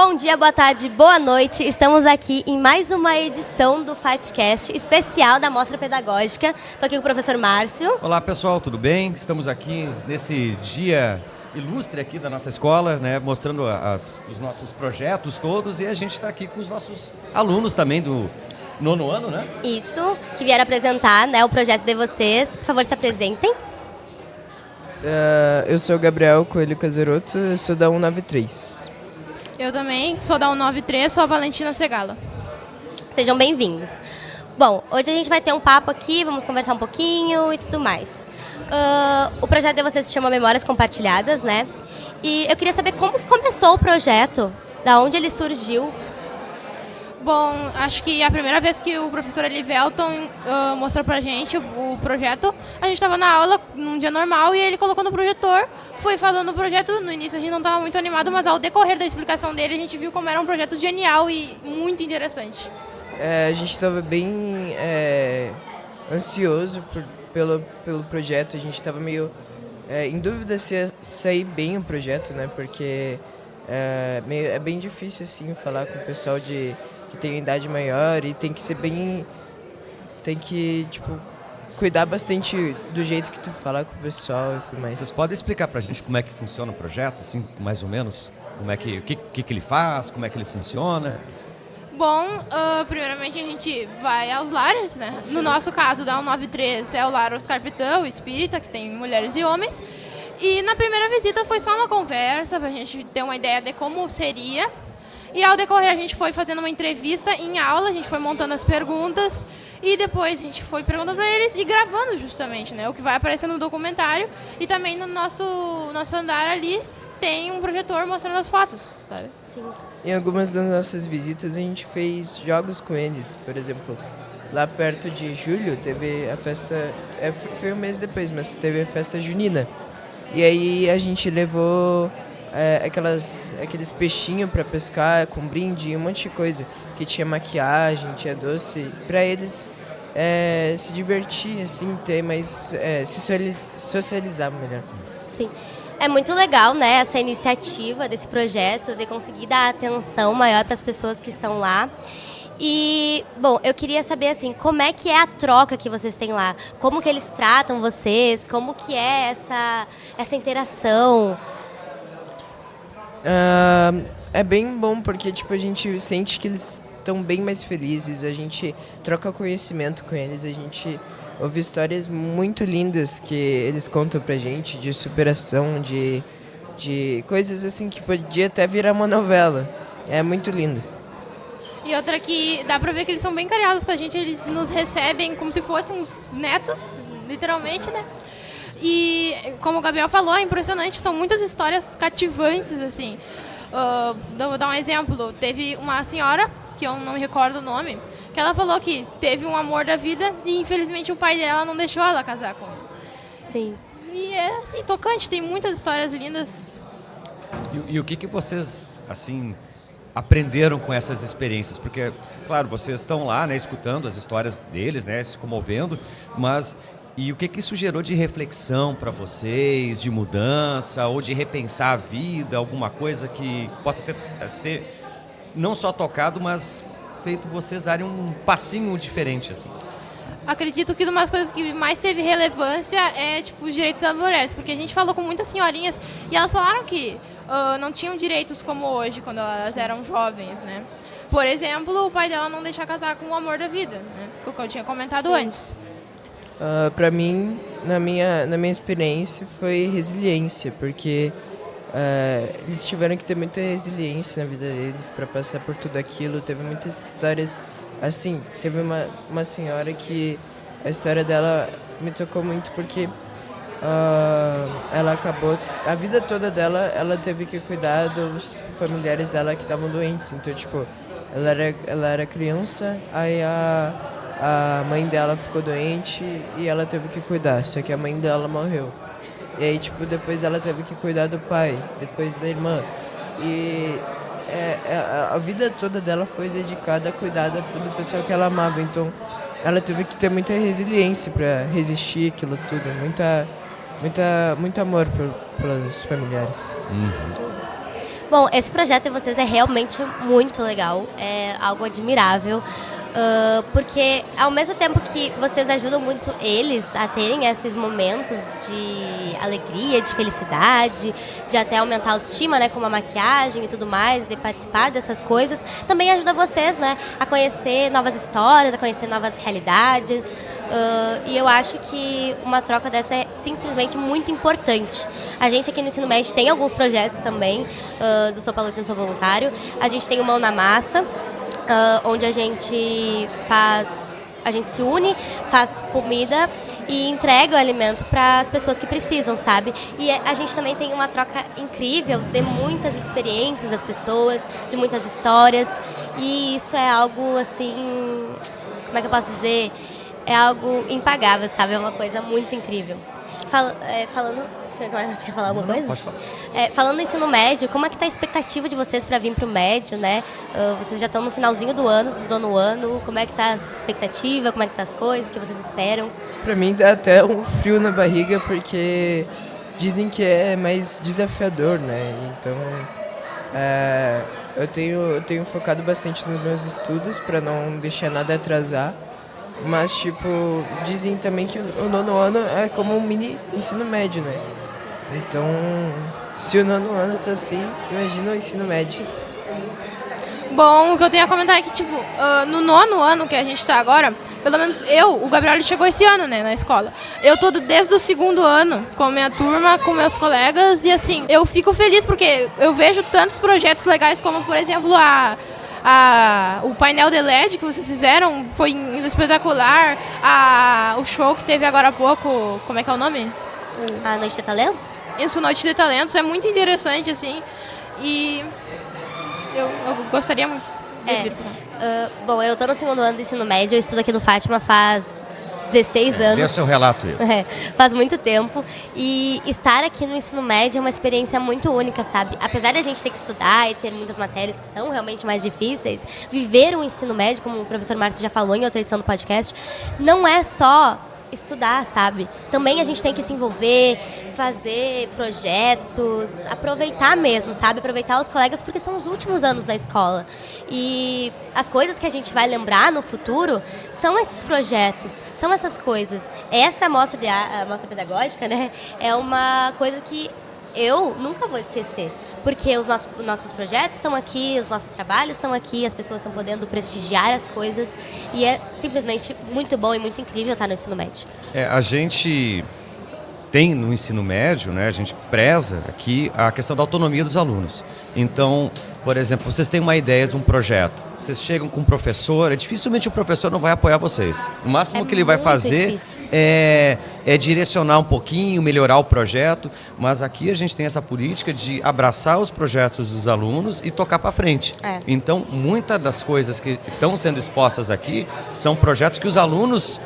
Bom dia, boa tarde, boa noite. Estamos aqui em mais uma edição do FATCast especial da Mostra Pedagógica. Estou aqui com o professor Márcio. Olá pessoal, tudo bem? Estamos aqui nesse dia ilustre aqui da nossa escola, né, mostrando os nossos projetos todos, e a gente está aqui com os nossos alunos também do nono ano, né? Isso, que vieram apresentar, né, o projeto de vocês. Por favor, se apresentem. Eu sou o Gabriel Coelho Caseroto, eu sou da 193. Eu também sou da 193, sou a Valentina Segala. Sejam bem-vindos. Bom, hoje a gente vai ter um papo aqui, vamos conversar um pouquinho e tudo mais. O projeto de vocês se chama Memórias Compartilhadas, né? E eu queria saber como que começou o projeto, da onde ele surgiu. Bom, acho que a primeira vez que o professor Elivelton mostrou pra gente o projeto, a gente estava na aula num dia normal e ele colocou no projetor, foi falando do projeto. No início a gente não estava muito animado, mas ao decorrer da explicação dele a gente viu como era um projeto genial e muito interessante. A gente estava bem ansioso pelo projeto, a gente estava meio em dúvida se ia sair bem o projeto, né? Porque é bem difícil assim falar com o pessoal que tem idade maior e tem que tipo cuidar bastante do jeito que tu fala com o pessoal e tudo mais. Vocês podem explicar pra gente como é que funciona o projeto, assim, mais ou menos? Como é que, o que ele faz, como é que ele funciona? Bom, primeiramente a gente vai aos lares, né? No nosso caso, da 193 é o lar Oscar Pitão, o espírita, que tem mulheres e homens. E na primeira visita foi só uma conversa pra gente ter uma ideia de como seria. E ao decorrer a gente foi fazendo uma entrevista em aula, a gente foi montando as perguntas e depois a gente foi perguntando para eles e gravando justamente, né? O que vai aparecer no documentário, e também no nosso andar ali tem um projetor mostrando as fotos, sabe? Sim. Em algumas das nossas visitas a gente fez jogos com eles, por exemplo, lá perto de julho teve a festa, foi um mês depois, mas teve a festa junina. E aí a gente levou aqueles peixinhos para pescar com brinde e um monte de coisa, que tinha maquiagem, tinha doce, para eles se divertir, assim, ter mais, se socializar melhor. Sim. É muito legal, né, essa iniciativa desse projeto, de conseguir dar atenção maior para as pessoas que estão lá. E, bom, eu queria saber, assim, como é que é a troca que vocês têm lá? Como que eles tratam vocês? Como que é essa interação? É bem bom porque tipo, a gente sente que eles estão bem mais felizes, a gente troca conhecimento com eles, a gente ouve histórias muito lindas que eles contam pra gente, de superação, de coisas assim que podia até virar uma novela. É muito lindo. E outra que dá pra ver que eles são bem carinhosos com a gente, eles nos recebem como se fossem uns netos, literalmente, né? E, como o Gabriel falou, é impressionante, são muitas histórias cativantes, assim. Vou dar um exemplo. Teve uma senhora, que eu não me recordo o nome, que ela falou que teve um amor da vida e, infelizmente, o pai dela não deixou ela casar com ele. Sim. E é, assim, tocante, tem muitas histórias lindas. E o que vocês, assim, aprenderam com essas experiências? Porque, claro, vocês estão lá, né, escutando as histórias deles, né, se comovendo, mas... E o que isso gerou de reflexão para vocês, de mudança ou de repensar a vida, alguma coisa que possa ter não só tocado, mas feito vocês darem um passinho diferente, assim? Acredito que uma das coisas que mais teve relevância é tipo, os direitos das mulheres, porque a gente falou com muitas senhorinhas e elas falaram que não tinham direitos como hoje, quando elas eram jovens, né? Por exemplo, o pai dela não deixar casar com o amor da vida, né? Que eu tinha comentado Sim. antes. Para mim, na minha experiência, foi resiliência, porque eles tiveram que ter muita resiliência na vida deles para passar por tudo aquilo. Teve muitas histórias, assim, teve uma senhora que a história dela me tocou muito porque ela acabou, a vida toda dela, ela teve que cuidar dos familiares dela que estavam doentes. Então, tipo, ela era criança, aí a mãe dela ficou doente e ela teve que cuidar, só que a mãe dela morreu. E aí, tipo, depois ela teve que cuidar do pai, depois da irmã. E a vida toda dela foi dedicada a cuidar do pessoal que ela amava. Então, ela teve que ter muita resiliência para resistir aquilo tudo, muito amor pelos familiares. Bom, esse projeto de vocês é realmente muito legal, é algo admirável, porque ao mesmo tempo que vocês ajudam muito eles a terem esses momentos de alegria, de felicidade, de até aumentar a autoestima, né, como a maquiagem e tudo mais, de participar dessas coisas, também ajuda vocês, né, a conhecer novas histórias, a conhecer novas realidades, e eu acho que uma troca dessa é simplesmente muito importante. A gente aqui no Ensino Médio tem alguns projetos também, do Sou Palutino, Sou Voluntário. A gente tem o Mão na Massa, onde a gente se une, faz comida e entrega o alimento para as pessoas que precisam, sabe? E a gente também tem uma troca incrível de muitas experiências das pessoas, de muitas histórias, e isso é algo assim, como é que eu posso dizer? É algo impagável, sabe? É uma coisa muito incrível. Falando... Você quer falar alguma coisa? Pode falar. Falando no ensino médio, como é que está a expectativa de vocês para vir para o médio, né? Vocês já estão no finalzinho do nono ano, como é que está a expectativa, como é que tá as coisas, o que vocês esperam? Pra mim dá até um frio na barriga, porque dizem que é mais desafiador, né? Então, eu tenho focado bastante nos meus estudos para não deixar nada atrasar. Mas, tipo, dizem também que o nono ano é como um mini ensino médio, né? Então, se o nono ano tá assim, imagina o ensino médio. Bom, o que eu tenho a comentar é que, tipo, no nono ano que a gente tá agora, pelo menos o Gabriel ele chegou esse ano, né, na escola. Eu tô desde o segundo ano com a minha turma, com meus colegas, e assim, eu fico feliz porque eu vejo tantos projetos legais como, por exemplo, o painel de LED que vocês fizeram foi espetacular. O show que teve agora há pouco, como é que é o nome? A Noite de Talentos? Isso, Noite de Talentos, é muito interessante, assim, e eu gostaria muito de vir pra cá. Bom, eu tô no segundo ano do ensino médio, eu estudo aqui no Fátima faz 16 anos. Dê o seu relato isso. Faz muito tempo. E estar aqui no ensino médio é uma experiência muito única, sabe? Apesar de a gente ter que estudar e ter muitas matérias que são realmente mais difíceis, viver o ensino médio, como o professor Márcio já falou em outra edição do podcast, não é só estudar, sabe? Também a gente tem que se envolver, fazer projetos, aproveitar mesmo, sabe? Aproveitar os colegas, porque são os últimos anos na escola. E as coisas que a gente vai lembrar no futuro são esses projetos, são essas coisas. Essa mostra pedagógica, né? É uma coisa que eu nunca vou esquecer. Porque os nossos projetos estão aqui, os nossos trabalhos estão aqui, as pessoas estão podendo prestigiar as coisas. E é simplesmente muito bom e muito incrível estar no ensino médio. A gente tem no ensino médio, né, a gente preza aqui a questão da autonomia dos alunos. Então, por exemplo, vocês têm uma ideia de um projeto, vocês chegam com um professor, dificilmente o professor não vai apoiar vocês. O máximo que ele vai fazer é direcionar um pouquinho, melhorar o projeto, mas aqui a gente tem essa política de abraçar os projetos dos alunos e tocar para frente. Então, muitas das coisas que estão sendo expostas aqui são projetos que os alunos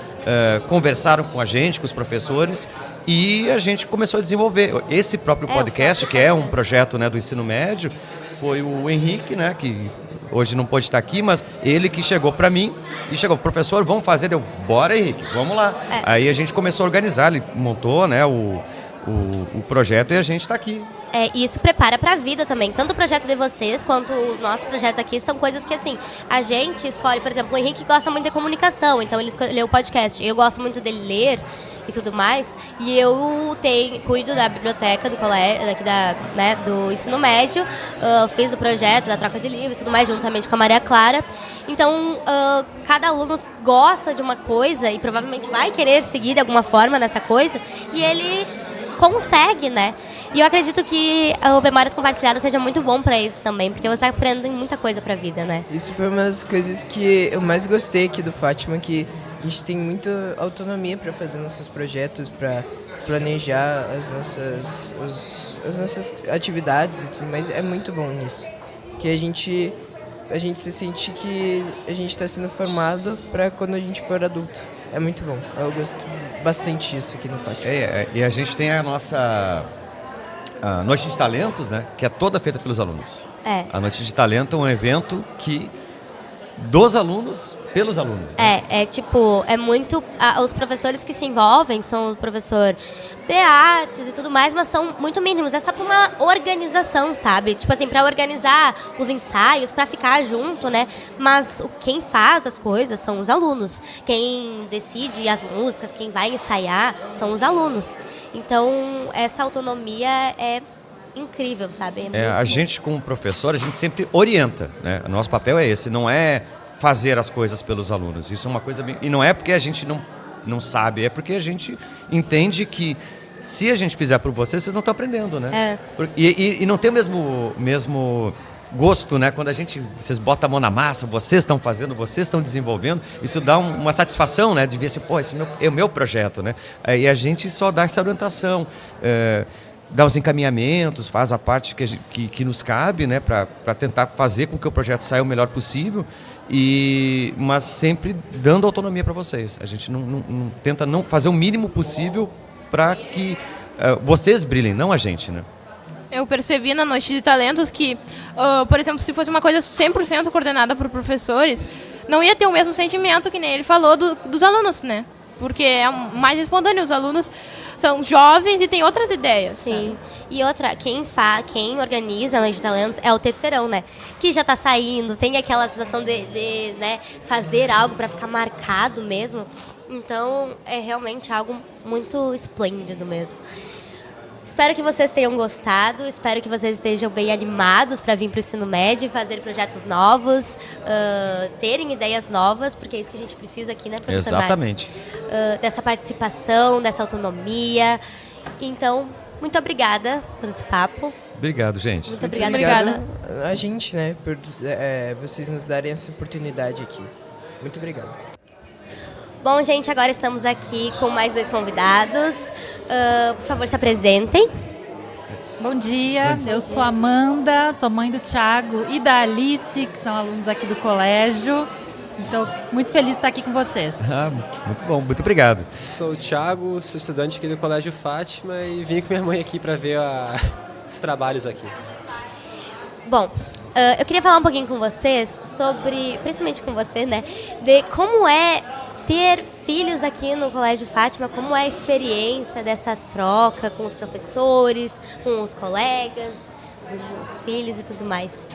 conversaram com a gente, com os professores, e a gente começou a desenvolver. Esse próprio podcast, que é um projeto, né, do ensino médio, foi o Henrique, né, que hoje não pôde estar aqui, mas ele que chegou para mim e chegou, professor, vamos fazer? Eu, bora, Henrique, vamos lá. Aí a gente começou a organizar, ele montou, né, o projeto e a gente está aqui. E isso prepara para a vida também. Tanto o projeto de vocês quanto os nossos projetos aqui são coisas que, assim, a gente escolhe. Por exemplo, o Henrique gosta muito de comunicação, então ele escolheu o podcast. Eu gosto muito dele ler e tudo mais. E eu cuido da biblioteca do colégio, do ensino médio. Fiz o projeto da troca de livros e tudo mais, juntamente com a Maria Clara. Então, cada aluno gosta de uma coisa e provavelmente vai querer seguir de alguma forma nessa coisa. E ele consegue, né? E eu acredito que o Memórias Compartilhadas seja muito bom para isso também, porque você aprende muita coisa para a vida, né? Isso foi uma das coisas que eu mais gostei aqui do Fátima, que a gente tem muita autonomia para fazer nossos projetos, para planejar as nossas atividades e tudo mais. É muito bom nisso, que a gente se sente que a gente está sendo formado para quando a gente for adulto. É muito bom. Eu gosto bastante disso aqui no Fátima. E a gente tem a nossa Noite de Talentos, né? Que é toda feita pelos alunos. A Noite de Talento é um evento que dos alunos pelos alunos. Né? É muito... os professores que se envolvem são o professor de artes e tudo mais, mas são muito mínimos. É só para uma organização, sabe? Tipo assim, para organizar os ensaios, para ficar junto, né? Mas quem faz as coisas são os alunos. Quem decide as músicas, quem vai ensaiar, são os alunos. Então, essa autonomia é incrível, sabe? A gente, como professor, a gente sempre orienta, né? O nosso papel é esse, não é fazer as coisas pelos alunos. Isso é uma coisa bem... E não é porque a gente não sabe, é porque a gente entende que se a gente fizer por vocês não estão aprendendo, né? E não tem o mesmo gosto, né? Quando vocês botam a mão na massa, vocês estão fazendo, vocês estão desenvolvendo, isso dá uma satisfação, né? De ver assim, pô, esse é o meu projeto, né? E a gente só dá essa orientação, dá os encaminhamentos, faz a parte que nos cabe, né? Para tentar fazer com que o projeto saia o melhor possível, mas sempre dando autonomia para vocês. A gente não tenta não fazer o mínimo possível para que vocês brilhem, não a gente, né? Eu percebi na Noite de Talentos que, por exemplo, se fosse uma coisa 100% coordenada por professores, não ia ter o mesmo sentimento que nem ele falou dos alunos, né? Porque é mais espontâneo, os alunos são jovens e têm outras ideias. Sim. E outra, quem organiza a Noite de Talentos é o terceirão, né? Que já tá saindo, tem aquela sensação de né, fazer algo para ficar marcado mesmo. Então, é realmente algo muito esplêndido mesmo. Espero que vocês tenham gostado, espero que vocês estejam bem animados para vir para o ensino médio, fazer projetos novos, terem ideias novas, porque é isso que a gente precisa aqui, né, professor Exatamente. Márcio? Dessa participação, dessa autonomia. Então, muito obrigada por esse papo. Obrigado, gente. Muito obrigada. Obrigado a gente, né, por vocês nos darem essa oportunidade aqui. Muito obrigado. Bom, gente, agora estamos aqui com mais 2 convidados. Por favor, se apresentem. Bom dia, eu sou a Amanda, sou mãe do Thiago e da Alice, que são alunos aqui do colégio. Então, muito feliz de estar aqui com vocês. Muito bom, muito obrigado. Sou o Thiago, sou estudante aqui do Colégio Fátima e vim com minha mãe aqui para ver os trabalhos aqui. Bom, eu queria falar um pouquinho com vocês sobre, principalmente com você, né, de como é ter filhos aqui no Colégio Fátima, como é a experiência dessa troca com os professores, com os colegas, dos filhos e tudo mais.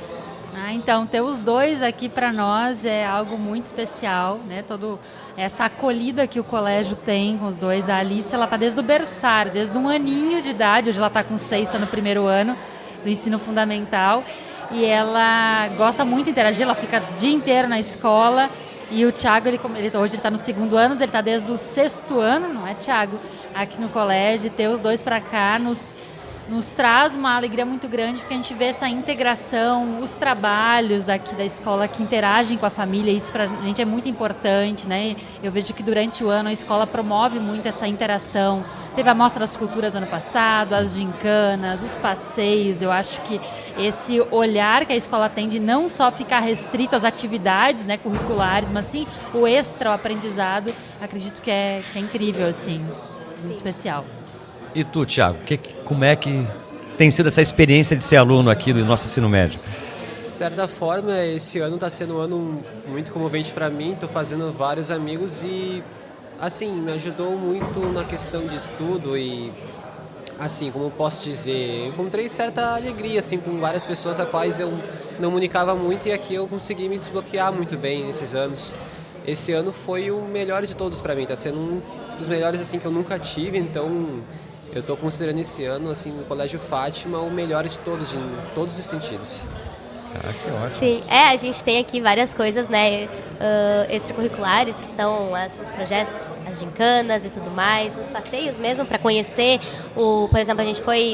Então, ter os dois aqui para nós é algo muito especial, né? Toda essa acolhida que o colégio tem com os dois. A Alice, ela está desde o berçário, desde 1 aninho de idade, hoje ela está com 6, está no 1º ano do ensino fundamental, e ela gosta muito de interagir, ela fica o dia inteiro na escola. E o Thiago, hoje ele está no 2º ano, ele está desde o 6º ano, não é, Thiago? Aqui no colégio, ter os dois para cá nos traz uma alegria muito grande, porque a gente vê essa integração, os trabalhos aqui da escola que interagem com a família, isso para a gente é muito importante, né? Eu vejo que durante o ano a escola promove muito essa interação. Teve a Mostra das Culturas ano passado, as gincanas, os passeios. Eu acho que esse olhar que a escola tem de não só ficar restrito às atividades, né, curriculares, mas sim o extra, o aprendizado, acredito que é incrível, assim, muito especial. E tu, Thiago, como é que tem sido essa experiência de ser aluno aqui do nosso ensino médio? De certa forma, esse ano está sendo um ano muito comovente para mim, estou fazendo vários amigos e, assim, me ajudou muito na questão de estudo e, assim, como posso dizer, encontrei certa alegria, assim, com várias pessoas a quais eu não comunicava muito e aqui eu consegui me desbloquear muito bem nesses anos. Esse ano foi o melhor de todos para mim, está sendo um dos melhores, assim, que eu nunca tive, então... Eu estou considerando esse ano, assim, no Colégio Fátima, o melhor de todos, em todos os sentidos. Que ótimo. Sim, a gente tem aqui várias coisas, né, extracurriculares, que são os projetos, as gincanas e tudo mais, os passeios mesmo, para conhecer, por exemplo,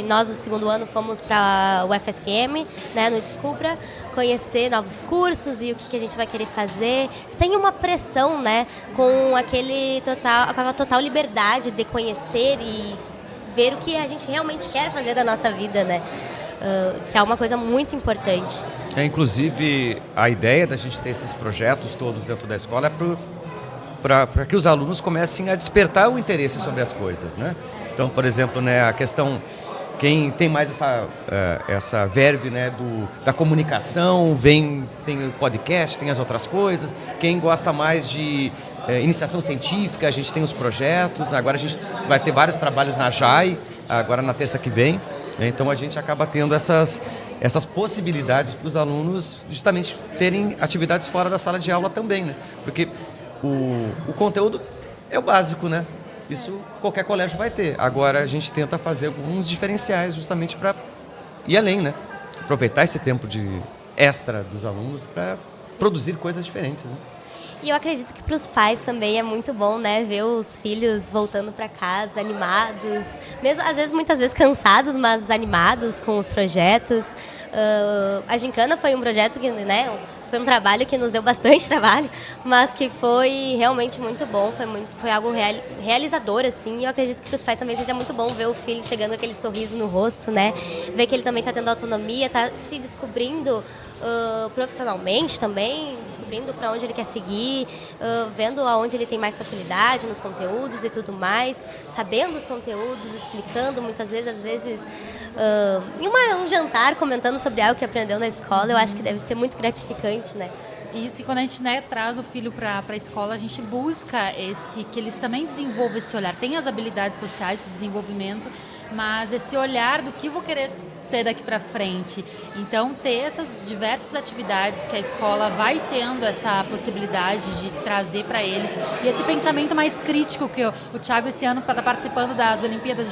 nós no 2º ano fomos para o FSM, né, no Descubra, conhecer novos cursos e o que a gente vai querer fazer, sem uma pressão, né, com aquela total liberdade de conhecer e ver o que a gente realmente quer fazer da nossa vida, né? Que é uma coisa muito importante. Inclusive, a ideia da gente ter esses projetos todos dentro da escola é para que os alunos comecem a despertar o interesse sobre as coisas, né? Então, por exemplo, né, a questão Quem tem mais essa verve, né, da comunicação, tem o podcast, tem as outras coisas. Quem gosta mais de iniciação científica, a gente tem os projetos. Agora a gente vai ter vários trabalhos na JAI, agora na terça que vem. Então a gente acaba tendo essas possibilidades para os alunos justamente terem atividades fora da sala de aula também, né? Porque o conteúdo é o básico, né? Isso qualquer colégio vai ter. Agora a gente tenta fazer alguns diferenciais justamente para ir além, né? Aproveitar esse tempo de extra dos alunos para produzir coisas diferentes, né? E eu acredito que para os pais também é muito bom, né, ver os filhos voltando para casa animados, mesmo às vezes, muitas vezes cansados, mas animados com os projetos. A Gincana foi um projeto que, né, foi um trabalho que nos deu bastante trabalho, mas que foi realmente muito bom, foi algo realizador, assim, e eu acredito que para os pais também seja muito bom ver o filho chegando com aquele sorriso no rosto, né, ver que ele também está tendo autonomia, está se descobrindo profissionalmente também, descobrindo para onde ele quer seguir, vendo aonde ele tem mais facilidade nos conteúdos e tudo mais, sabendo os conteúdos, explicando muitas vezes, às vezes, em um jantar, comentando sobre algo que aprendeu na escola, eu acho que deve ser muito gratificante, né? Isso, e quando a gente, né, traz o filho para a escola, a gente busca que eles também desenvolvam esse olhar. Tem as habilidades sociais, esse desenvolvimento, mas esse olhar do que eu vou querer ser daqui para frente. Então, ter essas diversas atividades que a escola vai tendo essa possibilidade de trazer para eles. E esse pensamento mais crítico que o Thiago esse ano está participando das Olimpíadas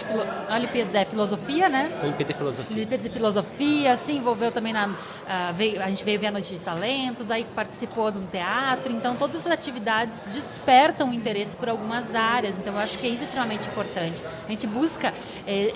Filosofia, né? Olimpíada de Filosofia. Olimpíadas de Filosofia, se envolveu também a gente veio ver a Noite de Talentos, aí participou de um teatro. Então, todas essas atividades despertam o interesse por algumas áreas. Então, eu acho que isso é extremamente importante. A gente busca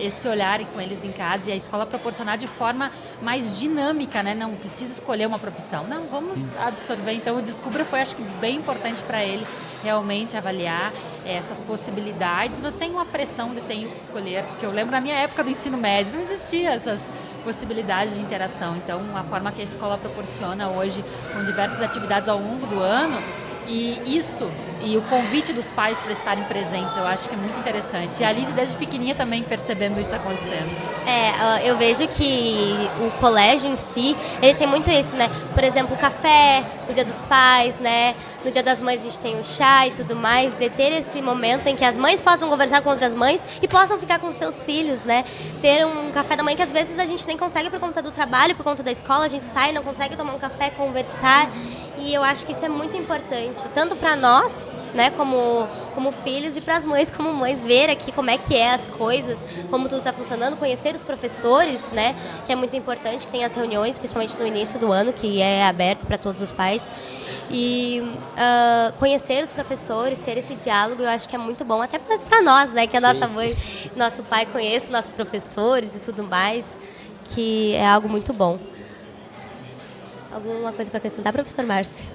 esse olhar com eles em casa e a escola proporcionar de forma mais dinâmica, né? Não precisa escolher uma profissão. Não, vamos absorver. Então, o Descubra foi, acho que, bem importante para ele realmente avaliar essas possibilidades, mas sem uma pressão de tenho que escolher. Porque eu lembro na minha época do ensino médio, não existia essas possibilidades de interação. Então, a forma que a escola proporciona hoje, com diversas atividades ao longo do ano, e o convite dos pais para estarem presentes, eu acho que é muito interessante. E a Alice, desde pequenininha, também percebendo isso acontecendo. Eu vejo que o colégio em si, ele tem muito isso, né? Por exemplo, o café, no Dia dos Pais, né? No Dia das Mães a gente tem o chá e tudo mais, de ter esse momento em que as mães possam conversar com outras mães e possam ficar com seus filhos, né? Ter um café da manhã que às vezes a gente nem consegue por conta do trabalho, por conta da escola, a gente sai, não consegue tomar um café, conversar, e eu acho que isso é muito importante, tanto para nós, né, como filhos, e para as mães como mães, ver aqui como é que é as coisas, como tudo está funcionando, conhecer os professores, né, que é muito importante, que tem as reuniões, principalmente no início do ano, que é aberto para todos os pais, e conhecer os professores, ter esse diálogo, eu acho que é muito bom, até para nós, né, que a nossa mãe, nosso pai conhece nossos professores e tudo mais, que é algo muito bom. Alguma coisa para acrescentar, professor Márcio?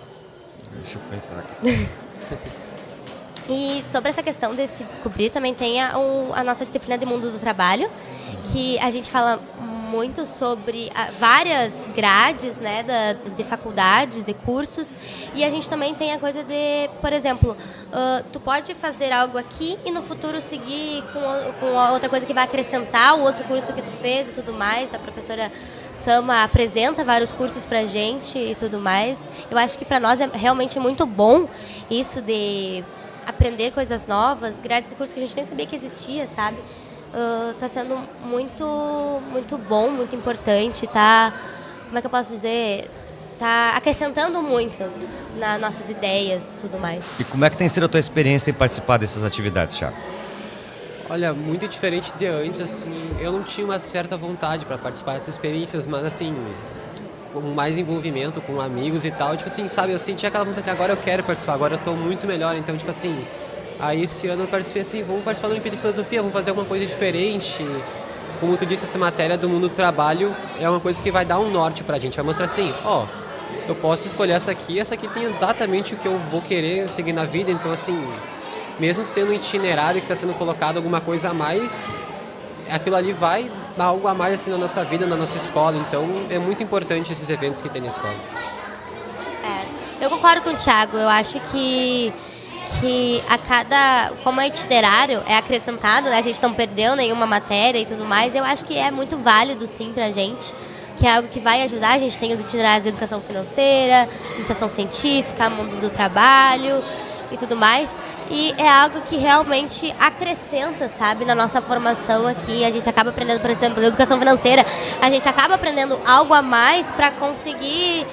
Deixa eu pensar aqui. E sobre essa questão de se descobrir, também tem a nossa disciplina de mundo do trabalho, que a gente fala muito sobre várias grades, né, de faculdades, de cursos, e a gente também tem a coisa de, por exemplo, tu pode fazer algo aqui e no futuro seguir com outra coisa que vai acrescentar o outro curso que tu fez e tudo mais. A professora Sama apresenta vários cursos pra gente e tudo mais. Eu acho que para nós é realmente muito bom isso de aprender coisas novas, grades de curso que a gente nem sabia que existia, sabe? Tá sendo muito, muito bom, muito importante, como é que eu posso dizer, tá acrescentando muito nas nossas ideias e tudo mais. E como é que tem sido a tua experiência em participar dessas atividades, Thiago? Olha, muito diferente de antes, assim, eu não tinha uma certa vontade para participar dessas experiências, mas assim, com mais envolvimento com amigos e tal, tipo assim, sabe, eu sentia aquela vontade, agora eu quero participar, agora eu tô muito melhor, então, tipo assim, aí esse ano eu participei assim, vamos participar da Olimpíada de Filosofia, vamos fazer alguma coisa diferente. Como tu disse, essa matéria do mundo do trabalho é uma coisa que vai dar um norte pra gente, vai mostrar assim, eu posso escolher essa aqui tem exatamente o que eu vou querer seguir na vida, então assim, mesmo sendo um itinerário que está sendo colocado alguma coisa a mais, aquilo ali vai dar algo a mais assim na nossa vida, na nossa escola, então é muito importante esses eventos que tem na escola. Eu concordo com o Thiago, eu acho que que como é itinerário, é acrescentado, né? A gente não perdeu nenhuma matéria e tudo mais, eu acho que é muito válido sim pra gente, que é algo que vai ajudar. A gente tem os itinerários de educação financeira, iniciação científica, mundo do trabalho e tudo mais. E é algo que realmente acrescenta, sabe, na nossa formação aqui. A gente acaba aprendendo, por exemplo, na educação financeira, a gente acaba aprendendo algo a mais para conseguir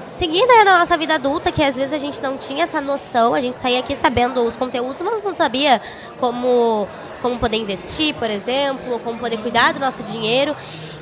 seguir, né, na nossa vida adulta, que às vezes a gente não tinha essa noção. A gente saía aqui sabendo os conteúdos, mas não sabia como poder investir, por exemplo, como poder cuidar do nosso dinheiro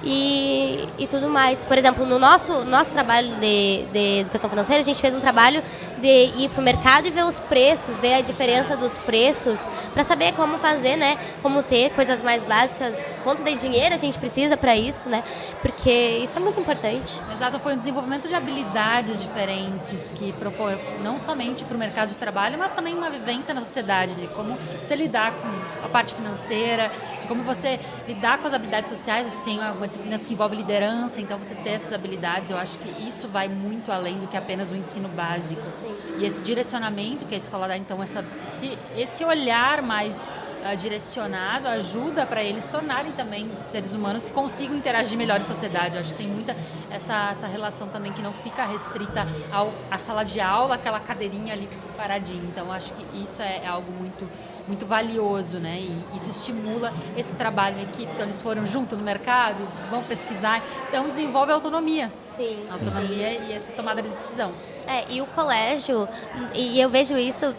e tudo mais. Por exemplo, no nosso trabalho de educação financeira, a gente fez um trabalho de ir para o mercado e ver os preços, ver a diferença dos preços, para saber como fazer, né, como ter coisas mais básicas, quanto de dinheiro a gente precisa para isso, né, porque isso é muito importante. Exato, foi um desenvolvimento de habilidades diferentes que propõe não somente para o mercado de trabalho, mas também uma vivência na sociedade, de como você lidar com a parte financeira, de como você lidar com as habilidades sociais. A gente tem algumas disciplinas que envolvem liderança, então você ter essas habilidades, eu acho que isso vai muito além do que apenas o ensino básico. Sim. E esse direcionamento que a escola dá, então, esse olhar mais direcionado ajuda para eles se tornarem também seres humanos que consigam interagir melhor em sociedade. Eu acho que tem muita essa relação também que não fica restrita à sala de aula, aquela cadeirinha ali paradinha. Então, eu acho que isso é algo muito valioso, né? E isso estimula esse trabalho em equipe. Então, eles foram junto no mercado, vão pesquisar, então desenvolve a autonomia. Sim. A autonomia e essa tomada de decisão. E o colégio, e eu vejo isso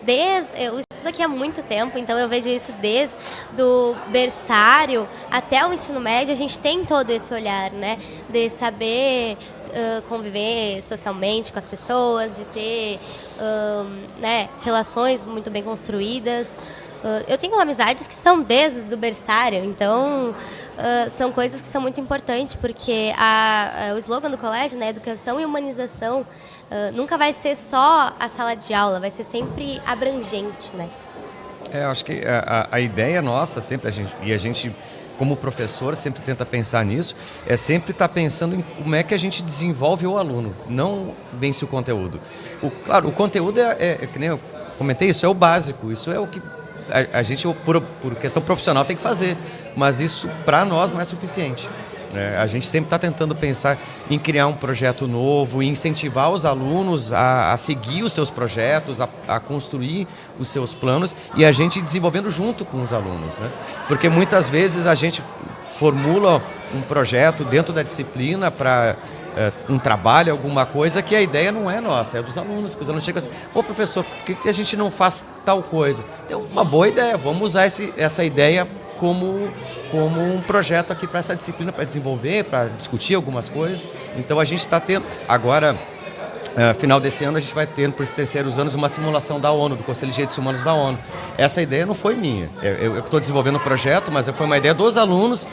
eu estudo aqui há muito tempo, então eu vejo isso desde do berçário até o ensino médio. A gente tem todo esse olhar, né, de saber conviver socialmente com as pessoas, de ter né, relações muito bem construídas. Eu tenho amizades que são desde o berçário, então são coisas que são muito importantes, porque o slogan do colégio, né, educação e humanização, nunca vai ser só a sala de aula, vai ser sempre abrangente, né? Acho que a ideia nossa, sempre, a gente, como professor, sempre tenta pensar nisso, é sempre estar pensando em como é que a gente desenvolve o aluno, não vence o conteúdo. Claro, o conteúdo que nem eu comentei, isso é o básico, isso é o que a gente, por questão profissional, tem que fazer, mas isso, para nós, não é suficiente. A gente sempre está tentando pensar em criar um projeto novo, em incentivar os alunos a seguir os seus projetos, a construir os seus planos, e a gente desenvolvendo junto com os alunos, né? Porque muitas vezes a gente formula um projeto dentro da disciplina para um trabalho, alguma coisa, que a ideia não é nossa, é dos alunos. Os alunos chegam assim: ô professor, por que a gente não faz tal coisa? É uma boa ideia, vamos usar essa ideia como um projeto aqui para essa disciplina, para desenvolver, para discutir algumas coisas. Então a gente está tendo, agora, final desse ano, a gente vai ter, por esses terceiros anos, uma simulação da ONU, do Conselho de Direitos Humanos da ONU. Essa ideia não foi minha, eu estou desenvolvendo o projeto, mas foi uma ideia dos alunos,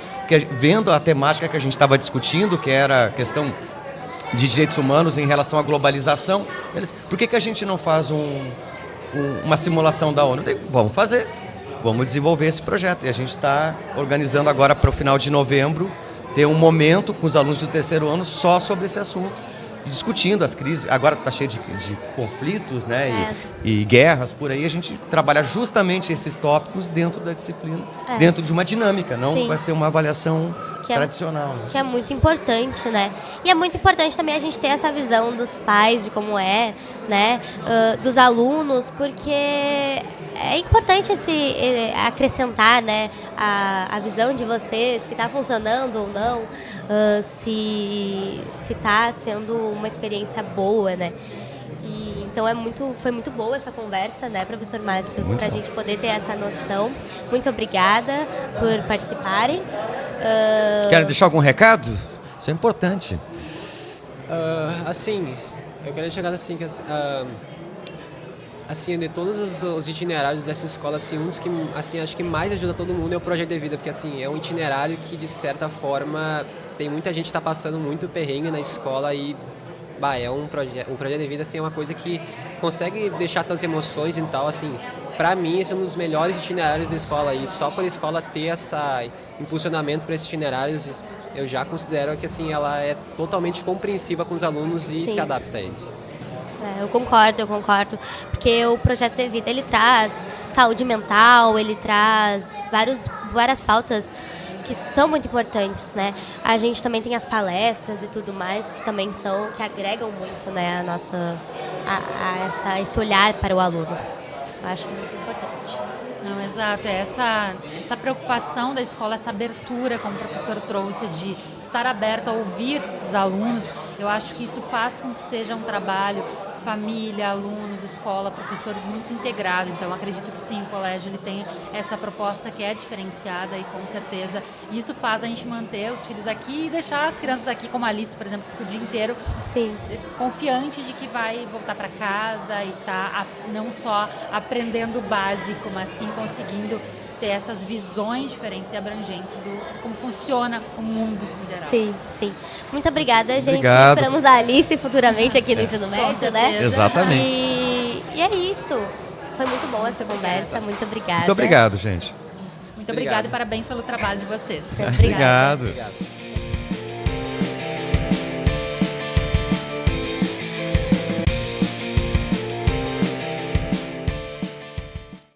vendo a temática que a gente estava discutindo, que era a questão de direitos humanos em relação à globalização. Por que a gente não faz uma simulação da ONU? Vamos fazer. Vamos desenvolver esse projeto. E a gente está organizando agora para o final de novembro, ter um momento com os alunos do terceiro ano só sobre esse assunto, discutindo as crises. Agora está cheio de conflitos, né, e guerras por aí. A gente trabalha justamente esses tópicos dentro da disciplina, dentro de uma dinâmica, não Sim. vai ser uma avaliação tradicional. Né? Que é muito importante, né? E é muito importante também a gente ter essa visão dos pais, de como é, né? Dos alunos, porque é importante acrescentar, né? A visão de você, se está funcionando ou não, se está sendo uma experiência boa, né? Então foi muito boa essa conversa, né, professor Márcio, para a gente poder ter essa noção. Muito obrigada por participarem. Querem deixar algum recado? Isso é importante. Assim, eu queria chegar assim, assim, de todos os itinerários dessa escola, assim, um dos que, assim, acho que mais ajuda todo mundo é o projeto de vida, porque, assim, é um itinerário que, de certa forma, tem muita gente que está passando muito perrengue na escola e é um projeto de vida, assim, é uma coisa que consegue deixar tantas emoções e tal, assim. Pra mim, esse é um dos melhores itinerários da escola, e só por a escola ter esse impulsionamento para esses itinerários, eu já considero que, assim, ela é totalmente compreensiva com os alunos e Sim. se adapta a eles. Eu concordo, porque o Projeto de Vida, ele traz saúde mental, ele traz várias pautas que são muito importantes, né? A gente também tem as palestras e tudo mais, que também que agregam muito, né, esse olhar para o aluno. Eu acho muito importante. Não, exato. Essa preocupação da escola, essa abertura, como o professor trouxe, de estar aberto a ouvir os alunos, eu acho que isso faz com que seja um trabalho família, alunos, escola, professores muito integrado. Então, acredito que sim, o colégio ele tem essa proposta que é diferenciada e, com certeza, isso faz a gente manter os filhos aqui e deixar as crianças aqui, como a Alice, por exemplo, que fica o dia inteiro confiante de que vai voltar para casa e tá não só aprendendo o básico, mas sim conseguindo ter essas visões diferentes e abrangentes do como funciona o mundo em geral. Sim. Muito obrigada, gente. Obrigado. Esperamos a Alice futuramente aqui no ensino médio, né? Exatamente. E é isso. Foi muito bom essa conversa. Muito obrigada. Muito obrigado, gente. Muito obrigada e parabéns pelo trabalho de vocês. Obrigada. Obrigado.